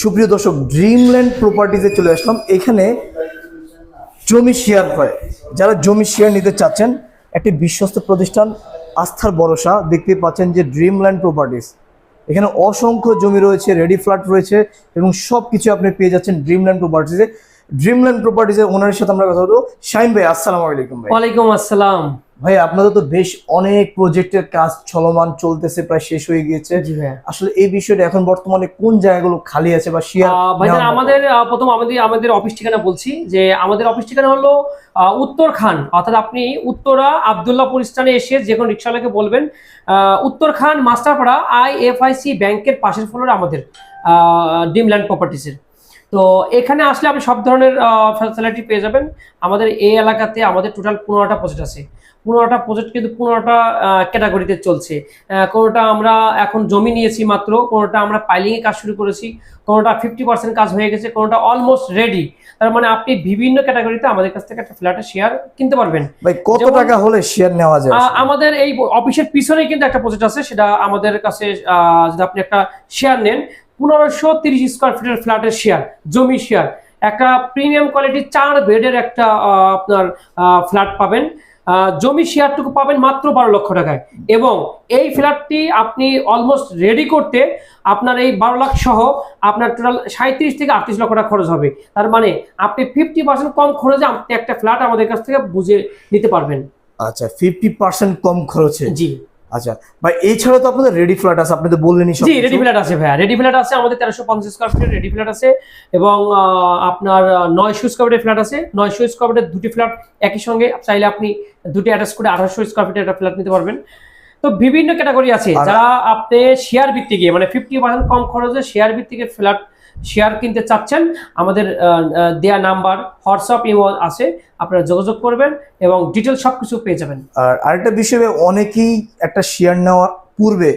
সুপ্রিয় দর্শক, ড্রিমল্যান্ড প্রপার্টিজে চলে আসলাম। এখানে জমি শেয়ার হয়, যারা জমি শেয়ার নিতে চাচ্ছেন, একটি বিশ্বস্ত প্রতিষ্ঠান, আস্থার ভরসা। দেখতে পাচ্ছেন যে ড্রিমল্যান্ড প্রপার্টিজ, এখানে অসংখ্য জমি রয়েছে, রেডি ফ্ল্যাট রয়েছে এবং সব কিছু আপনি পেয়ে যাচ্ছেন ড্রিমল্যান্ড প্রপার্টিজে। ড্রিমল্যান্ড প্রপার্টিজের ওনারের সাথে আমরা কথা বলবো। শাহিন ভাই, আসসালামু আলাইকুম। ভাই ওয়ালাইকুম আসসালাম। ভাই, আপনাদের তো বেশ অনেক প্রজেক্টের কাজ চলমান চলতেছে, প্রায় শেষ হয়ে গিয়েছে। জি ভাই। আসলে এই বিষয়টা এখন বর্তমানে কোন জায়গাগুলো খালি আছে বা শেয়ার? ভাইজান, প্রথম আমাদের অফিস ঠিকানা বলছি যে আমাদের অফিস ঠিকানা হলো উত্তরখান, অর্থাৎ আপনি উত্তরা আব্দুল্লাহপুর স্থানে এসে যে কোনো রিক্সাওয়ালাকে বলবেন উত্তরখান মাস্টারপাড়া IFIC ব্যাংকের পাশের ফ্লোরে আমাদের ড্রিমল্যান্ড প্রপার্টিসের। তো এখানে আসলে আপনি সব ধরনের ফ্যাসিলিটি পেয়ে যাবেন। আমাদের এই এলাকাতে আমাদের টোটাল 15টা প্রজেক্ট আছে। 15টা প্রজেক্ট কিন্তু 15টা ক্যাটাগরিতে চলছে। কোনোটা আমরা এখন জমি নিয়েছি মাত্র, কোনোটা আমরা পাইলিংয়ে কাজ শুরু করেছি, কোনোটা 50% কাজ হয়ে গেছে, কোনোটা অলমোস্ট রেডি। তার মানে আপনি বিভিন্ন ক্যাটাগরিতে আমাদের কাছ থেকে একটা ফ্ল্যাটের শেয়ার কিনতে পারবেন। ভাই, কত টাকা হলে শেয়ার নেওয়া যায়? আমাদের এই অফিসের পিছনেই কিন্তু একটা প্রজেক্ট আছে, সেটা আমাদের কাছে যদি আপনি একটা শেয়ার নেন 1530 স্কোয়ার ফিটের ফ্ল্যাটের শেয়ার, জমি শেয়ার, একটা প্রিমিয়াম কোয়ালিটির 4 বেডের একটা আপনার ফ্ল্যাট পাবেন। জমি শেয়ারটুকু পাবেন মাত্র 12 লক্ষ টাকায়, এবং এই ফ্ল্যাটটি আপনি অলমোস্ট রেডি করতে আপনার এই 12 লাখ সহ আপনার টোটাল 37 থেকে 38 লক্ষ টাকা খরচ হবে। তার মানে আপনি 50% কম খরচে আপনি একটা ফ্ল্যাট আমাদের কাছ থেকে বুঝে নিতে পারবেন। আচ্ছা, 50% কম খরচে? জি। আচ্ছা ভাই, এছাড়া তো আপনাদের রেডি ফ্ল্যাট আছে, আপনি তো বললেনই সব। জি, রেডি ফ্ল্যাট আছে ভাইয়া, রেডি ফ্ল্যাট আছে আমাদের 1350 স্কোয়ার ফিটের রেডি ফ্ল্যাট আছে, এবং আপনার 900 স্কোয়ার ফিটের ফ্ল্যাট আছে। 900 স্কোয়ার ফিটের দুটি ফ্ল্যাট একই সঙ্গে চাইলে আপনি দুটি অ্যাটাচ করে 1800 স্কোয়ার ফিটের একটা ফ্ল্যাট নিতে পারবেন। তো বিভিন্ন ক্যাটাগরি আছে, যারা আপনি শেয়ার ভিত্তিকে মানে 50% কম খরচে শেয়ার ভিত্তিকে ফ্ল্যাট শেয়ার কিনতে চাচ্ছেন, আমাদের দেয়া নাম্বার হোয়াটসঅ্যাপ ইমো আছে, আপনারা যোগাযোগ করবেন এবং ডিটেল সবকিছু পেয়ে যাবেন। আর আরেকটা বিষয়, অনেকেই একটা শেয়ার নেওয়ার পূর্বে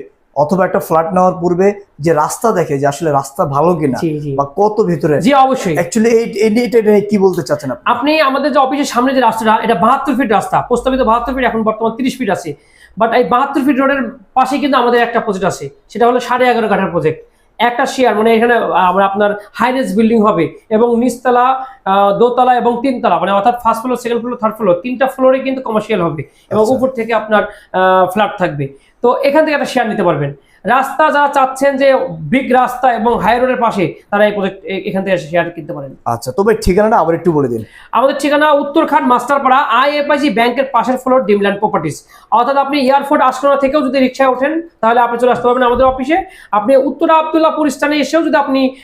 অথবা একটা ফ্ল্যাট নেওয়ার পূর্বে যে রাস্তা দেখে, যে আসলে রাস্তা ভালো কিনা বা কত ভিতরে। জি অবশ্যই। অ্যাকচুয়ালি এটা কি বলতে চাচ্ছেন আপনি? আপনি আমাদের যে অফিসের সামনে যে রাস্তাটা, এটা 72 ফিট রাস্তা, প্রস্তাবিত 72 ফিট, এখন বর্তমান 30 ফিট আছে। বাট এই 72 ফিট রোডের পাশে কিন্তু আমাদের একটা প্রজেক্ট আছে, সেটা হলো 11.5 কাঠার প্রজেক্ট। একটা শেয়ার মানে এখানে আপনার হাইরেজ বিল্ডিং হবে, এবং নিচতলা, দোতলা এবং তিনতলা, মানে অর্থাৎ first floor, second floor, third floor, 3টা ফ্লোরে কিন্তু কমার্শিয়াল হবে, এবং উপর থেকে আপনার ফ্ল্যাট থাকবে। তো এখান থেকে একটা শেয়ার নিতে পারবেন। রাস্তা যারা চাচ্ছেন যে বিগ রাস্তা এবং হাই রোডের পাশে, তারা এই প্রজেক্ট এখান থেকে শেয়ার কিনতে পারেন। আচ্ছা, তো ভাই ঠিকানাটা আবার একটু বলে দিন। আমাদের ঠিকানা উত্তরখান মাস্টারপাড়া IFIC ব্যাংকের পাশের ফ্লোর, ড্রিমল্যান্ড প্রপার্টিজ। অর্থাৎ আপনি এয়ারপোর্ট আশকোনা থেকেও যদি রিক্সায় ওঠেন, তাহলে আপনি চলে আসতে পারবেন আমাদের অফিসে। আপনি উত্তরা আব্দুল্লাহপুর স্থানে এসেও যদি আপনি